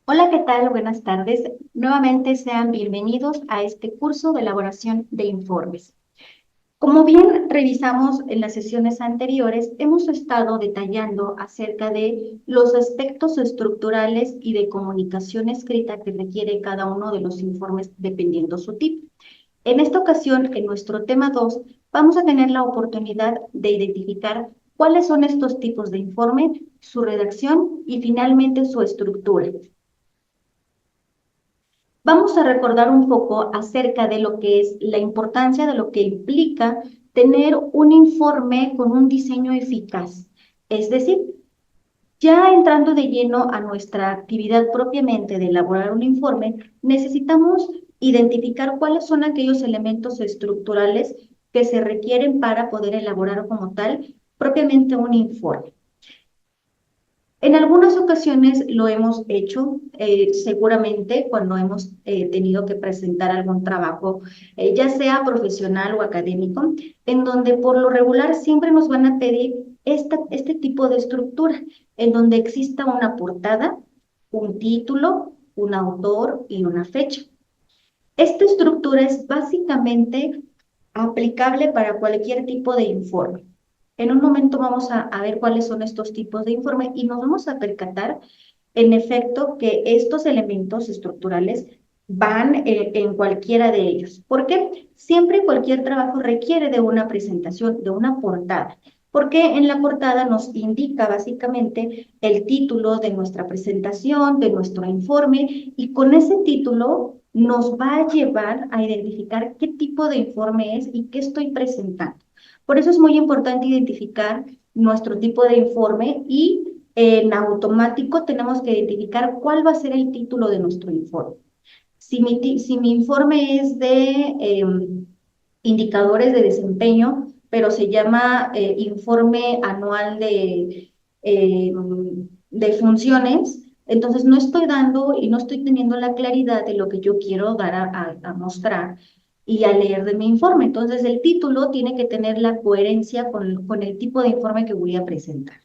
Hola, ¿qué tal? Buenas tardes. Nuevamente sean bienvenidos a este curso de elaboración de informes. Como bien revisamos en las sesiones anteriores, hemos estado detallando acerca de los aspectos estructurales y de comunicación escrita que requiere cada uno de los informes dependiendo su tipo. En esta ocasión, en nuestro tema 2, vamos a tener la oportunidad de identificar cuáles son estos tipos de informe, su redacción y finalmente su estructura. Vamos a recordar un poco acerca de lo que es la importancia de lo que implica tener un informe con un diseño eficaz. Es decir, ya entrando de lleno a nuestra actividad propiamente de elaborar un informe, necesitamos identificar cuáles son aquellos elementos estructurales que se requieren para poder elaborar como tal propiamente un informe. En algunas ocasiones lo hemos hecho, seguramente cuando hemos tenido que presentar algún trabajo, ya sea profesional o académico, en donde por lo regular siempre nos van a pedir este tipo de estructura, en donde exista una portada, un título, un autor y una fecha. Esta estructura es básicamente aplicable para cualquier tipo de informe. En un momento vamos a ver cuáles son estos tipos de informe y nos vamos a percatar, en efecto, que estos elementos estructurales van en cualquiera de ellos. ¿Por qué? Siempre cualquier trabajo requiere de una presentación, de una portada, porque en la portada nos indica básicamente el título de nuestra presentación, de nuestro informe, y con ese título nos va a llevar a identificar qué tipo de informe es y qué estoy presentando. Por eso es muy importante identificar nuestro tipo de informe y en automático tenemos que identificar cuál va a ser el título de nuestro informe. Si mi informe es de indicadores de desempeño, pero se llama informe anual eh, de funciones, entonces no estoy dando y no estoy teniendo la claridad de lo que yo quiero dar a mostrar y a leer de mi informe. Entonces el título tiene que tener la coherencia con el tipo de informe que voy a presentar.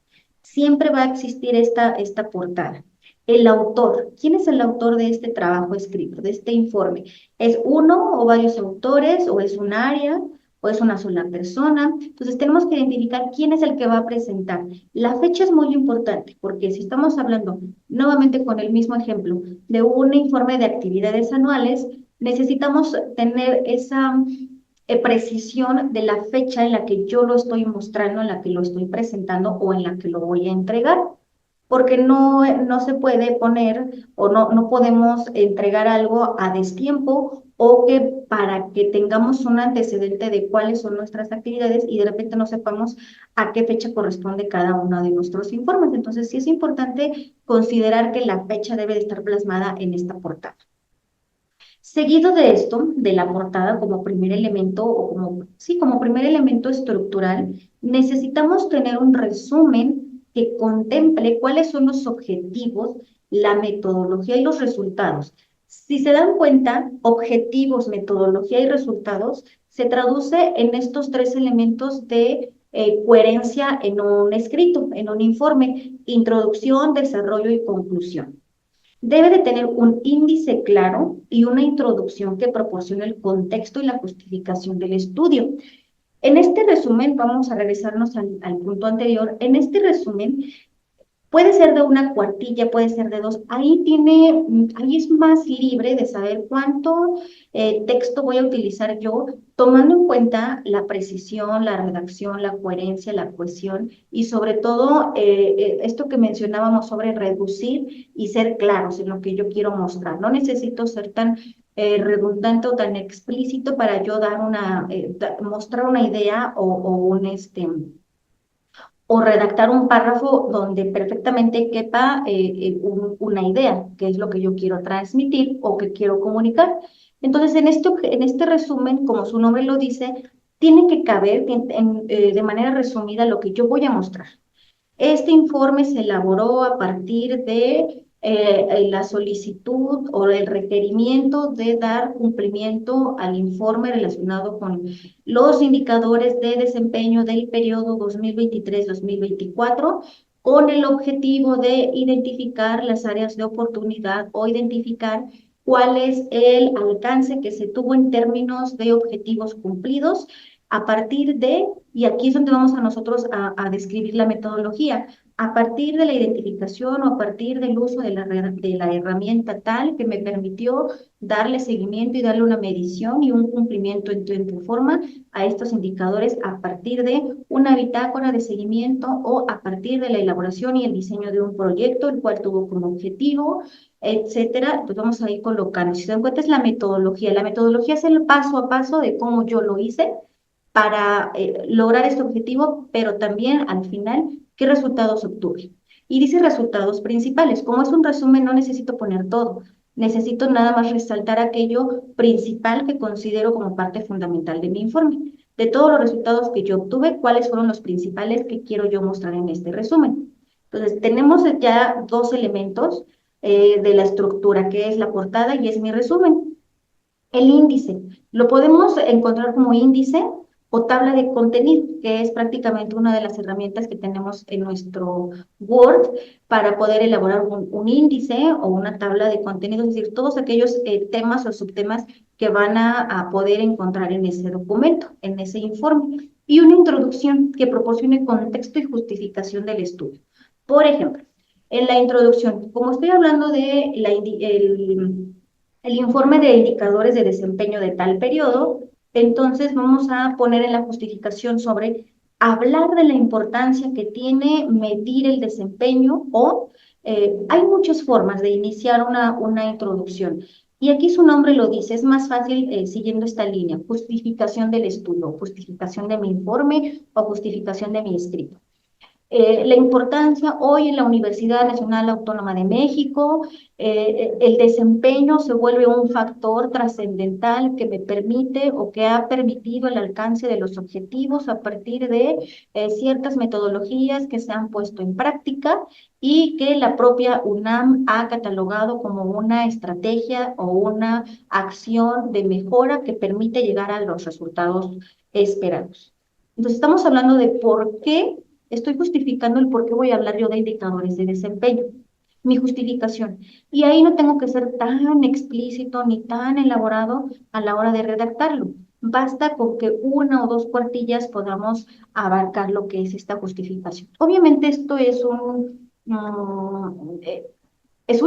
Siempre va a existir esta portada. El autor, ¿quién es el autor de este trabajo escrito, de este informe? ¿Es uno o varios autores o es un área o es una sola persona? Entonces tenemos que identificar quién es el que va a presentar. La fecha es muy importante porque si estamos hablando nuevamente con el mismo ejemplo de un informe de actividades anuales, necesitamos tener esa precisión de la fecha en la que yo lo estoy mostrando, en la que lo estoy presentando o en la que lo voy a entregar, porque no se puede poner o no podemos entregar algo a destiempo o que para que tengamos un antecedente de cuáles son nuestras actividades y de repente no sepamos a qué fecha corresponde cada uno de nuestros informes. Entonces sí es importante considerar que la fecha debe de estar plasmada en esta portada. Seguido de esto, de la portada como primer elemento o como, sí, como primer elemento estructural, necesitamos tener un resumen que contemple cuáles son los objetivos, la metodología y los resultados. Si se dan cuenta, objetivos, metodología y resultados se traduce en estos tres elementos de coherencia en un escrito, en un informe: introducción, desarrollo y conclusión. Debe de tener un índice claro y una introducción que proporcione el contexto y la justificación del estudio. En este resumen, vamos a regresarnos al punto anterior. En este resumen, puede ser de una cuartilla, puede ser de dos. Ahí es más libre de saber cuánto texto voy a utilizar yo, tomando en cuenta la precisión, la redacción, la coherencia, la cohesión y sobre todo esto que mencionábamos sobre reducir y ser claros en lo que yo quiero mostrar. No necesito ser tan redundante o tan explícito para yo mostrar una idea o un o redactar un párrafo donde perfectamente quepa una idea, que es lo que yo quiero transmitir o que quiero comunicar. Entonces, en este resumen, como su nombre lo dice, tiene que caber de manera resumida lo que yo voy a mostrar. Este informe se elaboró a partir de la solicitud o el requerimiento de dar cumplimiento al informe relacionado con los indicadores de desempeño del periodo 2023-2024 con el objetivo de identificar las áreas de oportunidad o identificar cuál es el alcance que se tuvo en términos de objetivos cumplidos a partir de, y aquí es donde vamos a nosotros a describir la metodología, a partir de la identificación o a partir del uso de la herramienta tal que me permitió darle seguimiento y darle una medición y un cumplimiento en tiempo y forma a estos indicadores a partir de una bitácora de seguimiento o a partir de la elaboración y el diseño de un proyecto, el cual tuvo como objetivo, etcétera. Pues vamos a ir colocando. Si se dan cuenta, es la metodología. La metodología es el paso a paso de cómo yo lo hice para lograr este objetivo, pero también al final, ¿qué resultados obtuve? Y dice resultados principales. Como es un resumen, no necesito poner todo. Necesito nada más resaltar aquello principal que considero como parte fundamental de mi informe. De todos los resultados que yo obtuve, ¿cuáles fueron los principales que quiero yo mostrar en este resumen? Entonces, tenemos ya dos elementos de la estructura, que es la portada y es mi resumen. El índice, lo podemos encontrar como índice o tabla de contenido, que es prácticamente una de las herramientas que tenemos en nuestro Word para poder elaborar un índice o una tabla de contenido, es decir, todos aquellos temas o subtemas que van a poder encontrar en ese documento, en ese informe, y una introducción que proporcione contexto y justificación del estudio. Por ejemplo, en la introducción, como estoy hablando de el informe de indicadores de desempeño de tal periodo, entonces vamos a poner en la justificación sobre hablar de la importancia que tiene medir el desempeño o hay muchas formas de iniciar una introducción. Y aquí su nombre lo dice, es más fácil siguiendo esta línea, justificación del estudio, justificación de mi informe o justificación de mi escrito. La importancia hoy en la Universidad Nacional Autónoma de México, el desempeño se vuelve un factor trascendental que me permite o que ha permitido el alcance de los objetivos a partir de ciertas metodologías que se han puesto en práctica y que la propia UNAM ha catalogado como una estrategia o una acción de mejora que permite llegar a los resultados esperados. Entonces, estamos hablando de por qué estoy justificando el por qué voy a hablar yo de indicadores de desempeño, mi justificación. Y ahí no tengo que ser tan explícito ni tan elaborado a la hora de redactarlo. Basta con que una o dos cuartillas podamos abarcar lo que es esta justificación. Obviamente esto es un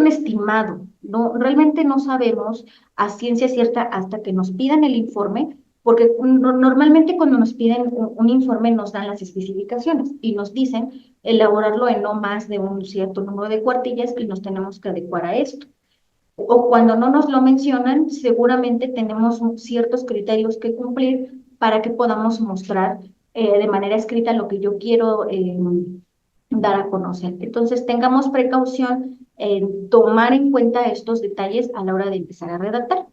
estimado, no, realmente no sabemos a ciencia cierta hasta que nos pidan el informe, porque normalmente cuando nos piden un informe nos dan las especificaciones y nos dicen elaborarlo en no más de un cierto número de cuartillas y nos tenemos que adecuar a esto. O cuando no nos lo mencionan, seguramente tenemos ciertos criterios que cumplir para que podamos mostrar de manera escrita lo que yo quiero dar a conocer. Entonces, tengamos precaución en tomar en cuenta estos detalles a la hora de empezar a redactar.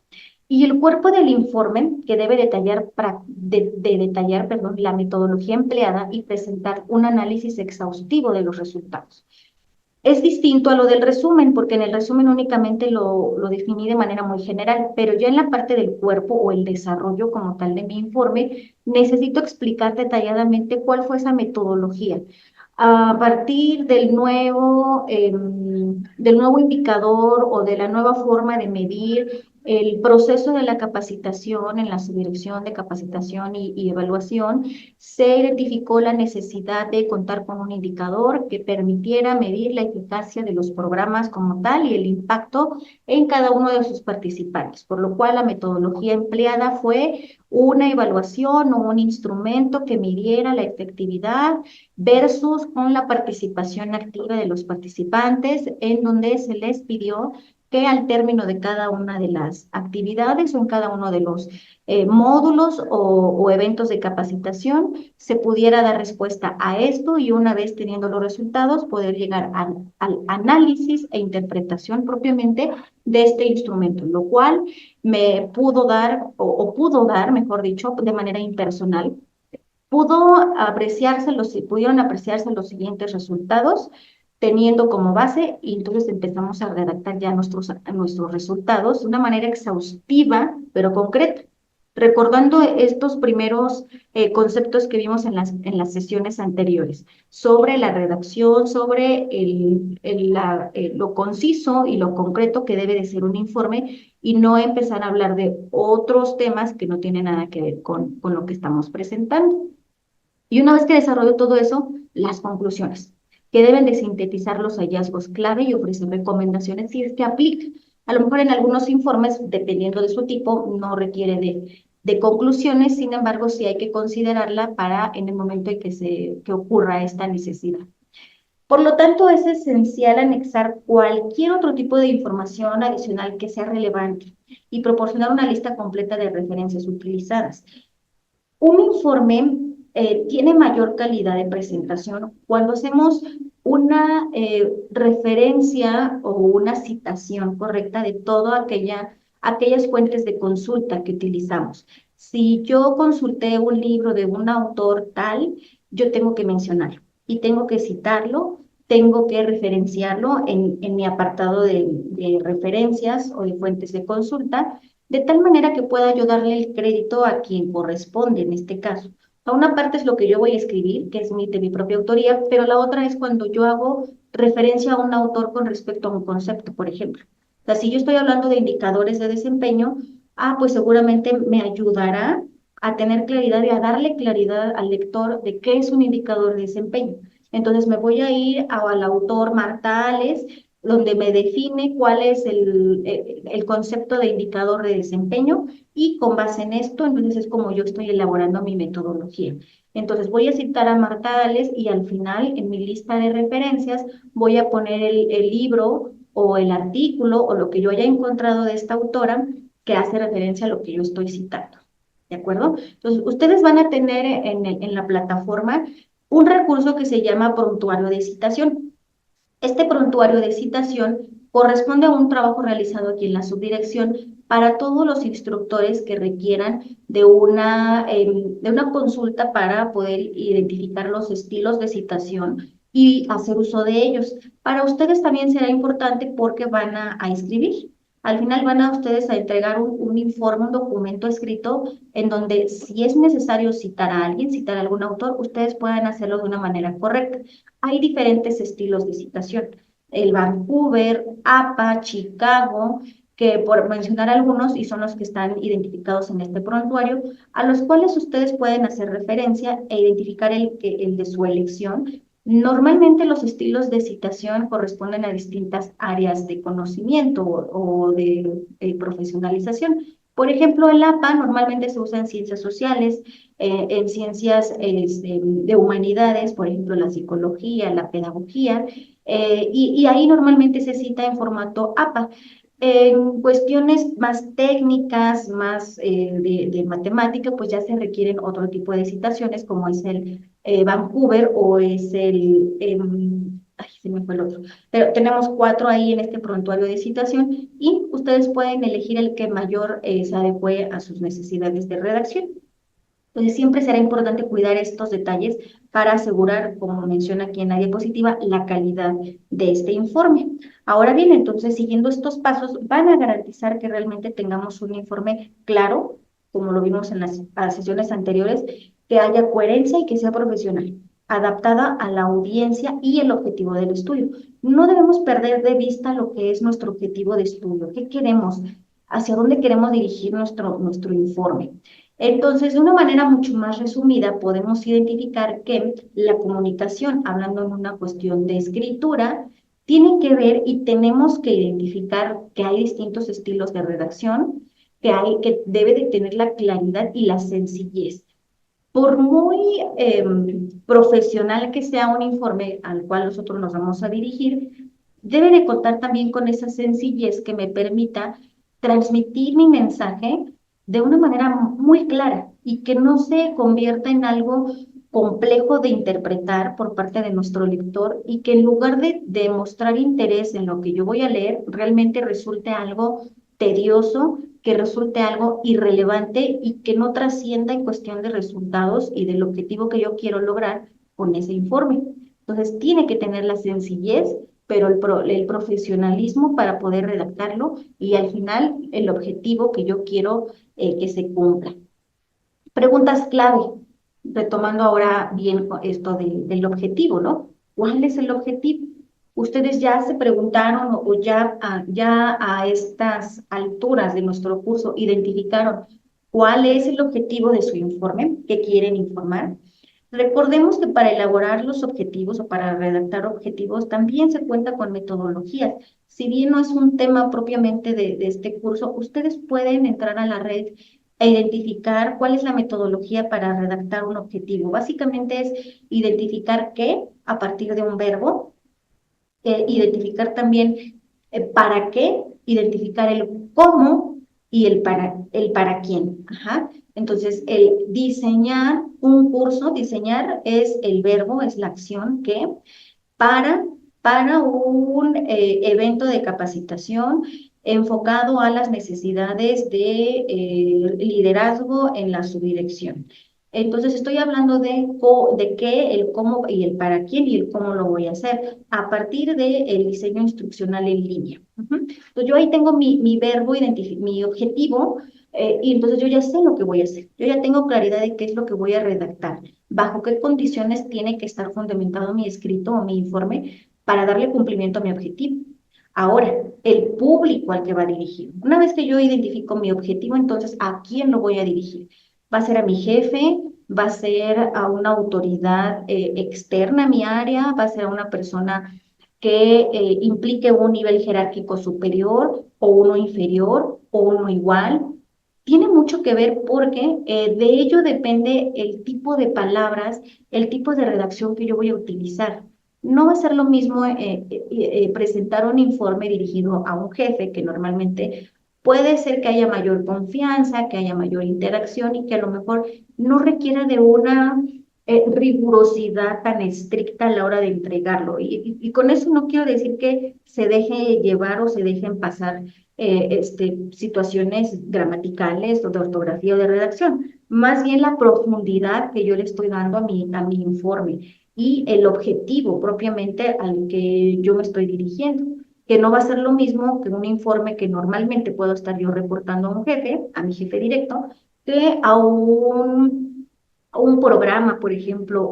Y el cuerpo del informe, que debe detallar, perdón, la metodología empleada y presentar un análisis exhaustivo de los resultados. Es distinto a lo del resumen, porque en el resumen únicamente lo definí de manera muy general, pero ya en la parte del cuerpo o el desarrollo como tal de mi informe, necesito explicar detalladamente cuál fue esa metodología. A partir del nuevo indicador o de la nueva forma de medir el proceso de la capacitación en la subdirección de capacitación y evaluación, se identificó la necesidad de contar con un indicador que permitiera medir la eficacia de los programas como tal y el impacto en cada uno de sus participantes, por lo cual la metodología empleada fue una evaluación o un instrumento que midiera la efectividad versus con la participación activa de los participantes, en donde se les pidió que al término de cada una de las actividades o en cada uno de los módulos o eventos de capacitación se pudiera dar respuesta a esto y una vez teniendo los resultados poder llegar al análisis e interpretación propiamente de este instrumento, lo cual me pudo dar o pudo dar, mejor dicho, de manera impersonal pudieron apreciarse los siguientes resultados, teniendo como base, y entonces empezamos a redactar ya nuestros resultados de una manera exhaustiva, pero concreta. recordando estos primeros conceptos que vimos en las sesiones anteriores, sobre la redacción, sobre lo conciso y lo concreto que debe de ser un informe y no empezar a hablar de otros temas que no tienen nada que ver con lo que estamos presentando. Y una vez que desarrollo todo eso, las conclusiones, que deben de sintetizar los hallazgos clave y ofrecer recomendaciones si es que aplica. A lo mejor en algunos informes, dependiendo de su tipo, no requiere de conclusiones, sin embargo, sí hay que considerarla para en el momento en que ocurra esta necesidad. Por lo tanto, es esencial anexar cualquier otro tipo de información adicional que sea relevante y proporcionar una lista completa de referencias utilizadas. Un informe tiene mayor calidad de presentación cuando hacemos una referencia o una citación correcta de todas aquellas fuentes de consulta que utilizamos. Si yo consulté un libro de un autor tal, yo tengo que mencionarlo y tengo que citarlo, tengo que referenciarlo en mi apartado de referencias o de fuentes de consulta de tal manera que pueda yo darle el crédito a quien corresponde en este caso. A una parte es lo que yo voy a escribir, que es de mi propia autoría, pero la otra es cuando yo hago referencia a un autor con respecto a un concepto, por ejemplo. O sea, si yo estoy hablando de indicadores de desempeño, pues seguramente me ayudará a tener claridad y a darle claridad al lector de qué es un indicador de desempeño. Entonces me voy a ir al autor Martales, donde me define cuál es el concepto de indicador de desempeño y con base en esto, entonces es como yo estoy elaborando mi metodología. Entonces voy a citar a Martales y al final en mi lista de referencias voy a poner el libro o el artículo o lo que yo haya encontrado de esta autora que hace referencia a lo que yo estoy citando. ¿De acuerdo? Entonces, ustedes van a tener en la plataforma un recurso que se llama prontuario de citación. Este prontuario de citación corresponde a un trabajo realizado aquí en la subdirección para todos los instructores que requieran de una consulta para poder identificar los estilos de citación y hacer uso de ellos. Para ustedes también será importante porque van a escribir. Al final van a ustedes a entregar un informe, un documento escrito en donde si es necesario citar a alguien, citar a algún autor, ustedes puedan hacerlo de una manera correcta. Hay diferentes estilos de citación. El Vancouver, APA, Chicago, que por mencionar algunos, y son los que están identificados en este prontuario, a los cuales ustedes pueden hacer referencia e identificar el de su elección. Normalmente los estilos de citación corresponden a distintas áreas de conocimiento o de profesionalización. Por ejemplo, el APA normalmente se usa en ciencias sociales, en ciencias de humanidades, por ejemplo, la psicología, la pedagogía, y ahí normalmente se cita en formato APA. En cuestiones más técnicas, más de matemática, pues ya se requieren otro tipo de citaciones, como es el Vancouver o es ay, se me fue el otro. Pero tenemos 4 ahí en este prontuario de citación y ustedes pueden elegir el que mayor se adecue a sus necesidades de redacción. Entonces, siempre será importante cuidar estos detalles para asegurar, como menciona aquí en la diapositiva, la calidad de este informe. Ahora bien, entonces, siguiendo estos pasos, van a garantizar que realmente tengamos un informe claro, como lo vimos en las sesiones anteriores, que haya coherencia y que sea profesional, adaptada a la audiencia y el objetivo del estudio. No debemos perder de vista lo que es nuestro objetivo de estudio, qué queremos, hacia dónde queremos dirigir nuestro informe. Entonces, de una manera mucho más resumida, podemos identificar que la comunicación, hablando en una cuestión de escritura, tiene que ver y tenemos que identificar que hay distintos estilos de redacción, que debe de tener la claridad y la sencillez. Por muy profesional que sea un informe al cual nosotros nos vamos a dirigir, debe de contar también con esa sencillez que me permita transmitir mi mensaje de una manera muy clara y que no se convierta en algo complejo de interpretar por parte de nuestro lector y que en lugar de mostrar interés en lo que yo voy a leer, realmente resulte algo tedioso, que resulte algo irrelevante y que no trascienda en cuestión de resultados y del objetivo que yo quiero lograr con ese informe. Entonces, tiene que tener la sencillez, pero el profesionalismo para poder redactarlo y al final el objetivo que yo quiero que se cumpla. Preguntas clave, retomando ahora bien esto del objetivo, ¿no? ¿Cuál es el objetivo? Ustedes ya se preguntaron o ya a estas alturas de nuestro curso identificaron cuál es el objetivo de su informe, qué quieren informar. Recordemos que para elaborar los objetivos o para redactar objetivos también se cuenta con metodologías. Si bien no es un tema propiamente de este curso, ustedes pueden entrar a la red e identificar cuál es la metodología para redactar un objetivo. Básicamente es identificar qué a partir de un verbo, identificar también para qué, identificar el cómo y el para quién. Ajá. Entonces, el diseñar un curso, diseñar es el verbo, es la acción que para, para un evento de capacitación enfocado a las necesidades de liderazgo en la subdirección. Entonces, estoy hablando de qué, el cómo y el para quién y el cómo lo voy a hacer a partir del diseño instruccional en línea. Entonces, yo ahí tengo mi verbo, mi objetivo, y entonces yo ya sé lo que voy a hacer. Yo ya tengo claridad de qué es lo que voy a redactar, bajo qué condiciones tiene que estar fundamentado mi escrito o mi informe para darle cumplimiento a mi objetivo. Ahora, el público al que va dirigido. Una vez que yo identifico mi objetivo, entonces, ¿a quién lo voy a dirigir? ¿Va a ser a mi jefe? ¿Va a ser a una autoridad externa a mi área? ¿Va a ser a una persona que implique un nivel jerárquico superior o uno inferior o uno igual? Tiene mucho que ver porque de ello depende el tipo de palabras, el tipo de redacción que yo voy a utilizar. No va a ser lo mismo presentar un informe dirigido a un jefe, que normalmente puede ser que haya mayor confianza, que haya mayor interacción y que a lo mejor no requiera de una rigurosidad tan estricta a la hora de entregarlo. Y con eso no quiero decir que se deje llevar o se dejen pasar situaciones gramaticales o de ortografía o de redacción, más bien la profundidad que yo le estoy dando a mi informe y el objetivo propiamente al que yo me estoy dirigiendo, que no va a ser lo mismo que un informe que normalmente puedo estar yo reportando a un jefe, a mi jefe directo, que a un programa, por ejemplo,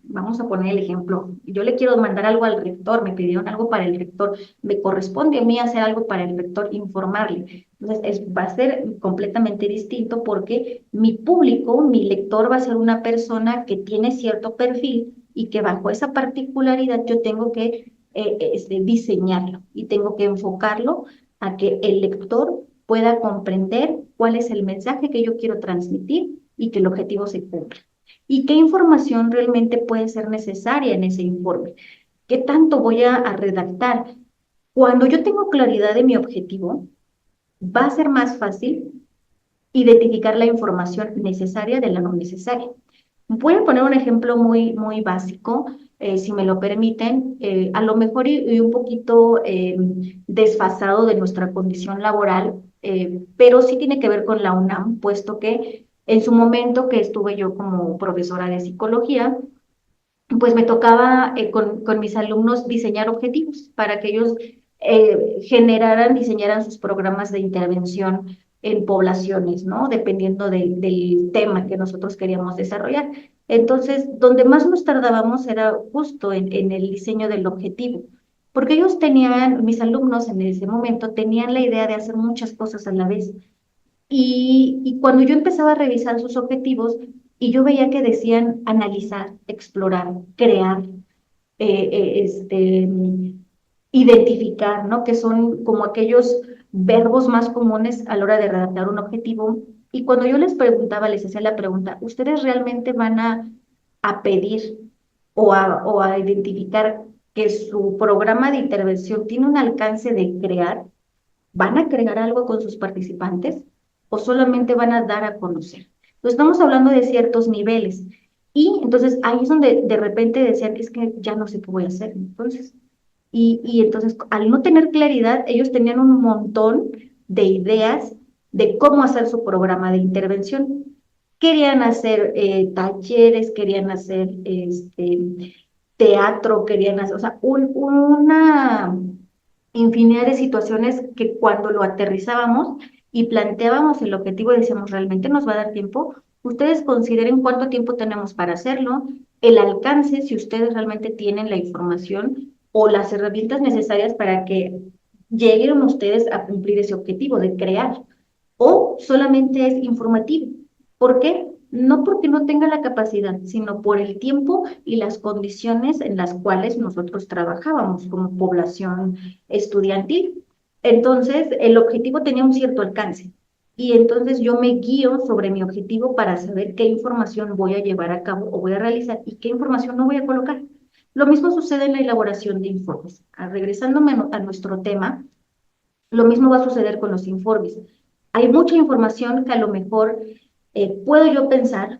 vamos a poner el ejemplo, yo le quiero mandar algo al rector, me pidieron algo para el rector, me corresponde a mí hacer algo para el rector, informarle. Entonces, va a ser completamente distinto porque mi público, mi lector va a ser una persona que tiene cierto perfil y que bajo esa particularidad yo tengo que diseñarlo y tengo que enfocarlo a que el lector pueda comprender cuál es el mensaje que yo quiero transmitir y que el objetivo se cumpla. ¿Y qué información realmente puede ser necesaria en ese informe? ¿Qué tanto voy a redactar? Cuando yo tengo claridad de mi objetivo, va a ser más fácil identificar la información necesaria de la no necesaria. Voy a poner un ejemplo muy básico, si me lo permiten, a lo mejor y un poquito desfasado de nuestra condición laboral, pero sí tiene que ver con la UNAM, puesto que en su momento que estuve yo como profesora de psicología, pues me tocaba con mis alumnos diseñar objetivos para que ellos diseñaran sus programas de intervención en poblaciones, ¿no? Dependiendo del tema que nosotros queríamos desarrollar. Entonces, donde más nos tardábamos era justo en el diseño del objetivo, porque ellos tenían, mis alumnos en ese momento, tenían la idea de hacer muchas cosas a la vez. Y cuando yo empezaba a revisar sus objetivos y yo veía que decían analizar, explorar, crear, identificar, ¿no? Que son como aquellos verbos más comunes a la hora de redactar un objetivo. Y cuando yo les preguntaba, les hacía la pregunta, ¿ustedes realmente van a pedir o a identificar que su programa de intervención tiene un alcance de crear? ¿Van a crear algo con sus participantes o solamente van a dar a conocer? Entonces, estamos hablando de ciertos niveles. Y entonces ahí es donde de repente decían, es que ya no sé qué voy a hacer. Entonces, y entonces al no tener claridad, ellos tenían un montón de ideas de cómo hacer su programa de intervención. Querían hacer talleres, querían hacer teatro querían hacer, o sea, una infinidad de situaciones que cuando lo aterrizábamos y planteábamos el objetivo y decíamos, ¿realmente nos va a dar tiempo? Ustedes consideren cuánto tiempo tenemos para hacerlo, el alcance, si ustedes realmente tienen la información o las herramientas necesarias para que lleguen ustedes a cumplir ese objetivo de crear, o solamente es informativo. ¿Por qué? No porque no tenga la capacidad, sino por el tiempo y las condiciones en las cuales nosotros trabajábamos como población estudiantil. Entonces, el objetivo tenía un cierto alcance. Y entonces yo me guío sobre mi objetivo para saber qué información voy a llevar a cabo o voy a realizar y qué información no voy a colocar. Lo mismo sucede en la elaboración de informes. Regresándome a nuestro tema, lo mismo va a suceder con los informes. Hay mucha información que a lo mejor puedo yo pensar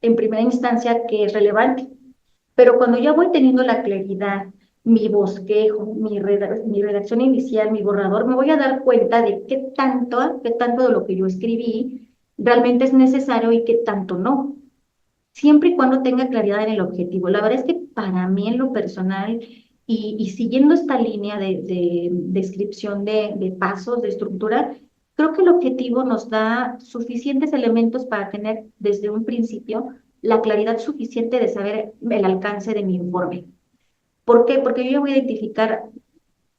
en primera instancia que es relevante, pero cuando ya voy teniendo la claridad, mi bosquejo, mi redacción inicial, mi borrador, me voy a dar cuenta de qué tanto de lo que yo escribí realmente es necesario y qué tanto no, siempre y cuando tenga claridad en el objetivo. La verdad es que para mí en lo personal y siguiendo esta línea de descripción de pasos, de estructura, creo que el objetivo nos da suficientes elementos para tener desde un principio la claridad suficiente de saber el alcance de mi informe. ¿Por qué? Porque yo ya voy a identificar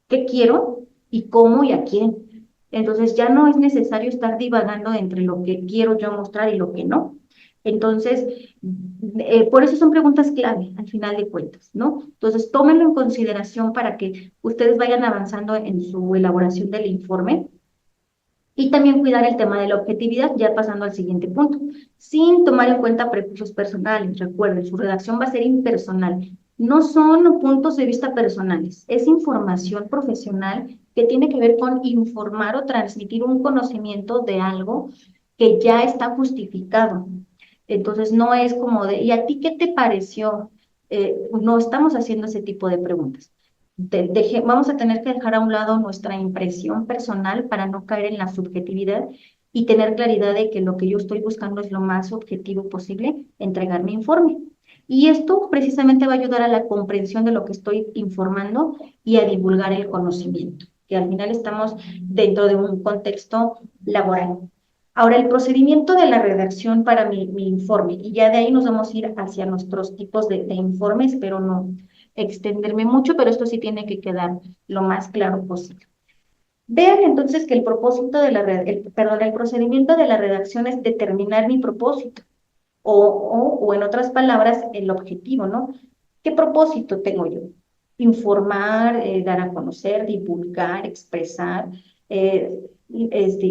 qué quiero y cómo y a quién. Entonces ya no es necesario estar divagando entre lo que quiero yo mostrar y lo que no. Entonces, por eso son preguntas clave al final de cuentas, ¿no? Entonces, tómenlo en consideración para que ustedes vayan avanzando en su elaboración del informe y también cuidar el tema de la objetividad, ya pasando al siguiente punto, sin tomar en cuenta prejuicios personales. Recuerden, su redacción va a ser impersonal. No son puntos de vista personales, es información profesional que tiene que ver con informar o transmitir un conocimiento de algo que ya está justificado. Entonces, no es como de, ¿y a ti qué te pareció? No estamos haciendo ese tipo de preguntas. Vamos a tener que dejar a un lado nuestra impresión personal para no caer en la subjetividad y tener claridad de que lo que yo estoy buscando es lo más objetivo posible, entregar mi informe. Y esto precisamente va a ayudar a la comprensión de lo que estoy informando y a divulgar el conocimiento, que al final estamos dentro de un contexto laboral. Ahora, el procedimiento de la redacción para mi informe, y ya de ahí nos vamos a ir hacia nuestros tipos de informes, pero no extenderme mucho, pero esto sí tiene que quedar lo más claro posible. Vean entonces que el propósito de perdón, el procedimiento de la redacción es determinar mi propósito, o en otras palabras, el objetivo, ¿no? ¿Qué propósito tengo yo? Informar, dar a conocer, divulgar, expresar,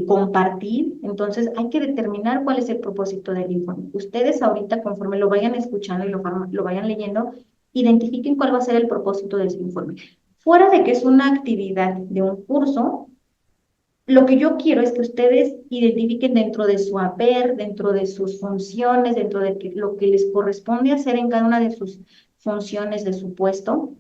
compartir. Entonces, hay que determinar cuál es el propósito del informe. Ustedes ahorita, conforme lo vayan escuchando y lo vayan leyendo, identifiquen cuál va a ser el propósito de ese informe. Fuera de que es una actividad de un curso, lo que yo quiero es que ustedes identifiquen dentro de su haber, dentro de sus funciones, dentro de lo que les corresponde hacer en cada una de sus funciones de su puesto,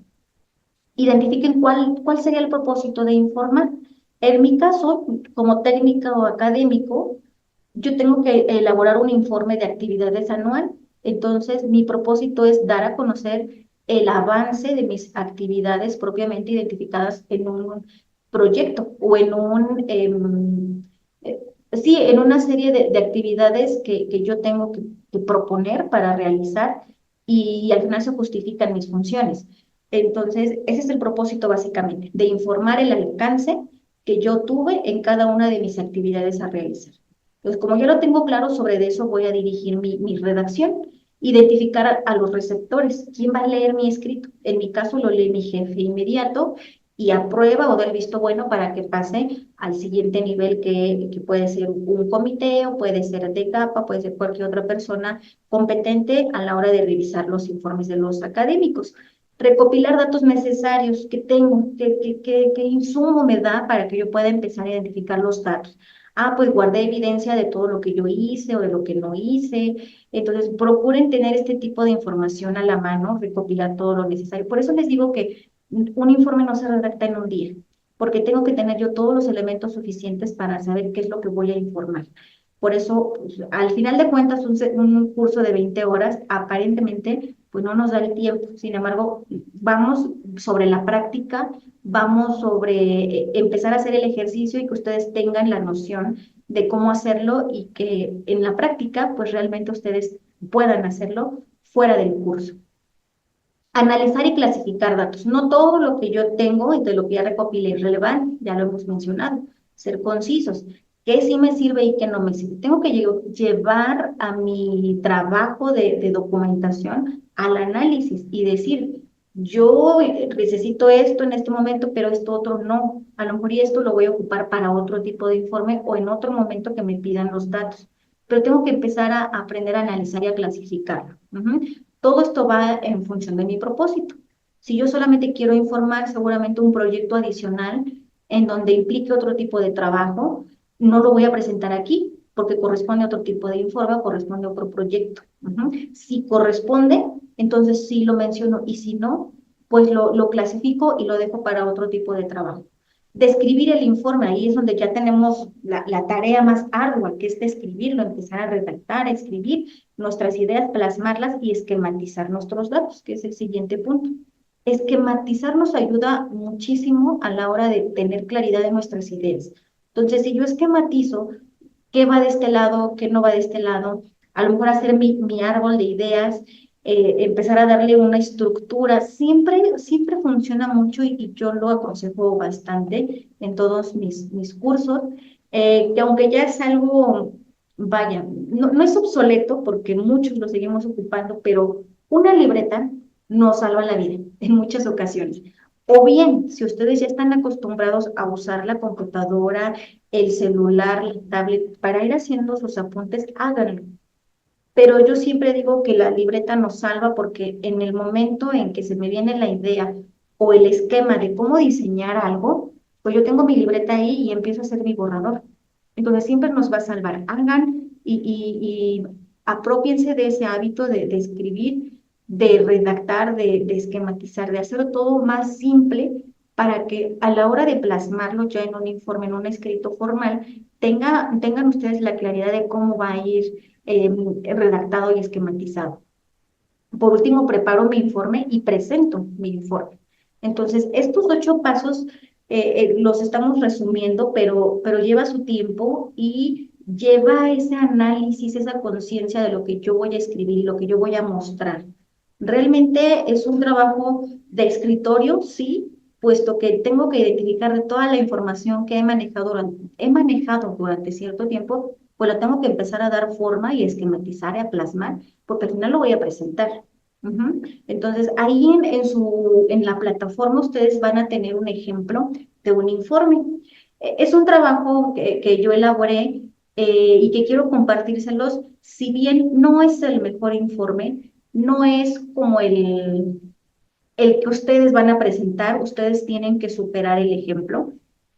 identifiquen cuál sería el propósito de informar. En mi caso, como técnica o académico, yo tengo que elaborar un informe de actividades anual. Entonces, mi propósito es dar a conocer el avance de mis actividades propiamente identificadas en un proyecto o sí, en una serie de actividades que yo tengo que proponer para realizar y al final se justifican mis funciones. Entonces, ese es el propósito básicamente, de informar el alcance que yo tuve en cada una de mis actividades a realizar. Entonces, como yo lo tengo claro, sobre eso voy a dirigir mi redacción, identificar a los receptores. ¿Quién va a leer mi escrito? En mi caso lo lee mi jefe inmediato y aprueba o da el visto bueno para que pase al siguiente nivel que puede ser un comité o puede ser de capa, puede ser cualquier otra persona competente a la hora de revisar los informes de los académicos. Recopilar datos necesarios que tengo, qué insumo me da para que yo pueda empezar a identificar los datos. Ah, pues guardé evidencia de todo lo que yo hice o de lo que no hice. Entonces, procuren tener este tipo de información a la mano, recopilar todo lo necesario. Por eso les digo que un informe no se redacta en un día, porque tengo que tener yo todos los elementos suficientes para saber qué es lo que voy a informar. Por eso, pues, al final de cuentas, un curso de 20 horas aparentemente pues no nos da el tiempo. Sin embargo, vamos sobre la práctica, vamos sobre empezar a hacer el ejercicio y que ustedes tengan la noción de cómo hacerlo y que en la práctica, pues realmente ustedes puedan hacerlo fuera del curso. Analizar y clasificar datos. No todo lo que yo tengo y de lo que ya recopilé es relevante, ya lo hemos mencionado. Ser concisos. ¿Qué sí me sirve y qué no me sirve? Tengo que llevar a mi trabajo de documentación al análisis y decir, yo necesito esto en este momento, pero esto otro no. A lo mejor y esto lo voy a ocupar para otro tipo de informe o en otro momento que me pidan los datos. Pero tengo que empezar a aprender a analizar y a clasificar. Todo esto va en función de mi propósito. Si yo solamente quiero informar, seguramente un proyecto adicional en donde implique otro tipo de trabajo, no lo voy a presentar aquí porque corresponde a otro tipo de informe o corresponde a otro proyecto. Si corresponde, entonces sí lo menciono y si no, pues lo clasifico y lo dejo para otro tipo de trabajo. Describir el informe, ahí es donde ya tenemos la tarea más ardua, que es describirlo, empezar a redactar, a escribir nuestras ideas, plasmarlas y esquematizar nuestros datos, que es el siguiente punto. Esquematizar nos ayuda muchísimo a la hora de tener claridad de nuestras ideas. Entonces, si yo esquematizo qué va de este lado, qué no va de este lado, a lo mejor hacer mi árbol de ideas, empezar a darle una estructura, siempre funciona mucho y yo lo aconsejo bastante en todos mis cursos, que aunque ya es algo, vaya, no es obsoleto porque muchos lo seguimos ocupando, pero una libreta nos salva la vida en muchas ocasiones. O bien, si ustedes ya están acostumbrados a usar la computadora, el celular, la tablet, para ir haciendo sus apuntes, háganlo. Pero yo siempre digo que la libreta nos salva porque en el momento en que se me viene la idea o el esquema de cómo diseñar algo, pues yo tengo mi libreta ahí y empiezo a hacer mi borrador. Entonces siempre nos va a salvar. Hagan y apropiense de ese hábito de escribir, de redactar, de esquematizar, de hacer todo más simple para que a la hora de plasmarlo ya en un informe, en un escrito formal, tengan ustedes la claridad de cómo va a ir redactado y esquematizado. Por último, preparo mi informe y presento mi informe. Entonces, estos 8 pasos los estamos resumiendo, pero lleva su tiempo y lleva ese análisis, esa conciencia de lo que yo voy a escribir y lo que yo voy a mostrar. Realmente es un trabajo de escritorio, sí, puesto que tengo que identificar de toda la información que he manejado durante cierto tiempo, pues la tengo que empezar a dar forma y esquematizar y a plasmar, porque al final lo voy a presentar. Entonces, ahí en la plataforma ustedes van a tener un ejemplo de un informe. Es un trabajo que yo elaboré y que quiero compartírselos. Si bien no es el mejor informe, no es como el que ustedes van a presentar, ustedes tienen que superar el ejemplo,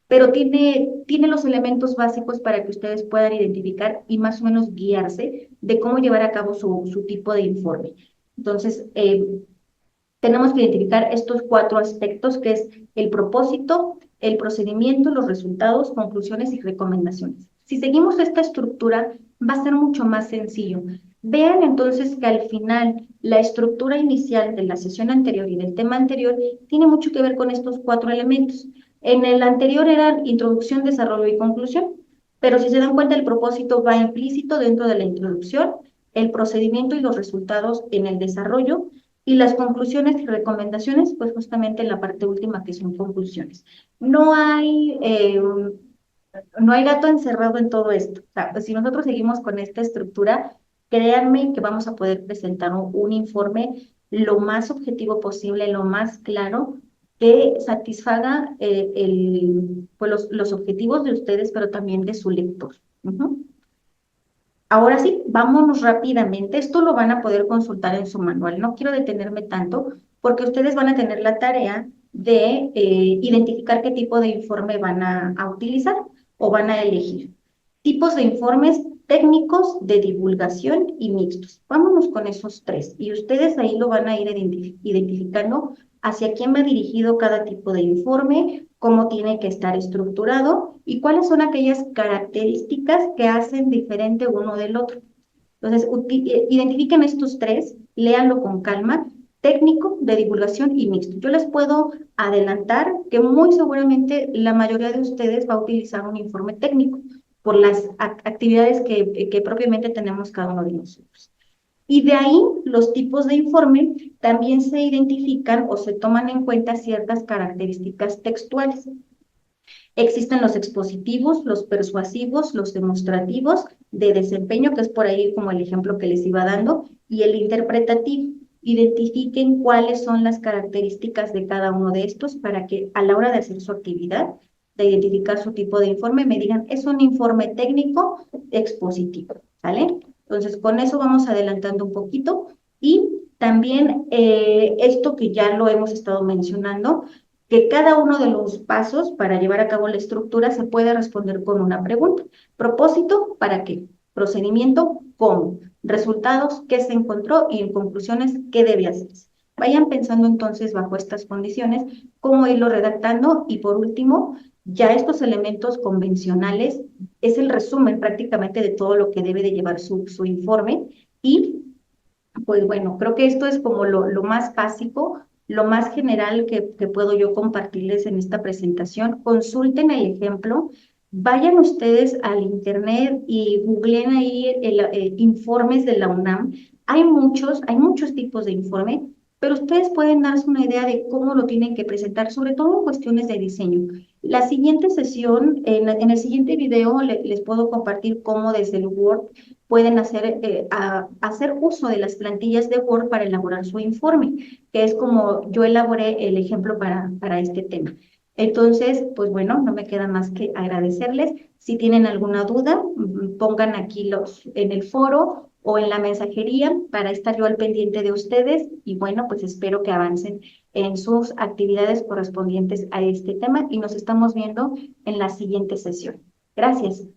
pero tiene los elementos básicos para que ustedes puedan identificar y más o menos guiarse de cómo llevar a cabo su tipo de informe. Entonces, tenemos que identificar estos 4 aspectos, que es el propósito, el procedimiento, los resultados, conclusiones y recomendaciones. Si seguimos esta estructura, va a ser mucho más sencillo. Vean entonces que al final la estructura inicial de la sesión anterior y del tema anterior tiene mucho que ver con estos 4 elementos. En el anterior eran introducción, desarrollo y conclusión, pero si se dan cuenta el propósito va implícito dentro de la introducción, el procedimiento y los resultados en el desarrollo, y las conclusiones y recomendaciones, pues justamente en la parte última que son conclusiones. No hay, eh, no hay gato encerrado en todo esto. O sea, pues si nosotros seguimos con esta estructura, créanme que vamos a poder presentar un informe lo más objetivo posible, lo más claro, que satisfaga pues los objetivos de ustedes, pero también de su lector. Ahora sí, vámonos rápidamente. Esto lo van a poder consultar en su manual. No quiero detenerme tanto porque ustedes van a tener la tarea de identificar qué tipo de informe van a utilizar o van a elegir. Tipos de informes técnicos, de divulgación y mixtos. Vámonos con esos 3. Y ustedes ahí lo van a ir identificando hacia quién va dirigido cada tipo de informe, cómo tiene que estar estructurado y cuáles son aquellas características que hacen diferente uno del otro. Entonces, identifiquen estos tres, léanlo con calma, técnico, de divulgación y mixto. Yo les puedo adelantar que muy seguramente la mayoría de ustedes va a utilizar un informe técnico por las actividades que propiamente tenemos cada uno de nosotros. Y de ahí los tipos de informe también se identifican o se toman en cuenta ciertas características textuales. Existen los expositivos, los persuasivos, los demostrativos de desempeño, que es por ahí como el ejemplo que les iba dando, y el interpretativo. Identifiquen cuáles son las características de cada uno de estos para que a la hora de hacer su actividad, de identificar su tipo de informe, me digan, es un informe técnico expositivo, ¿vale? Entonces, con eso vamos adelantando un poquito y también esto que ya lo hemos estado mencionando, que cada uno de los pasos para llevar a cabo la estructura se puede responder con una pregunta. Propósito, ¿para qué? Procedimiento, ¿cómo? Resultados, ¿qué se encontró? Y en conclusiones, ¿qué debe hacerse? Vayan pensando entonces bajo estas condiciones cómo irlo redactando y por último, ya estos elementos convencionales es el resumen prácticamente de todo lo que debe de llevar su informe y pues bueno, creo que esto es como lo más básico, lo más general que puedo yo compartirles en esta presentación. Consulten el ejemplo, vayan ustedes al internet y googleen ahí informes de la UNAM. Hay muchos tipos de informe, pero ustedes pueden darse una idea de cómo lo tienen que presentar, sobre todo en cuestiones de diseño. La siguiente sesión, en el siguiente video, les puedo compartir cómo desde el Word pueden hacer uso de las plantillas de Word para elaborar su informe, que es como yo elaboré el ejemplo para este tema. Entonces, pues bueno, no me queda más que agradecerles. Si tienen alguna duda, pongan aquí en el foro o en la mensajería para estar yo al pendiente de ustedes y bueno, pues espero que avancen en sus actividades correspondientes a este tema y nos estamos viendo en la siguiente sesión. Gracias.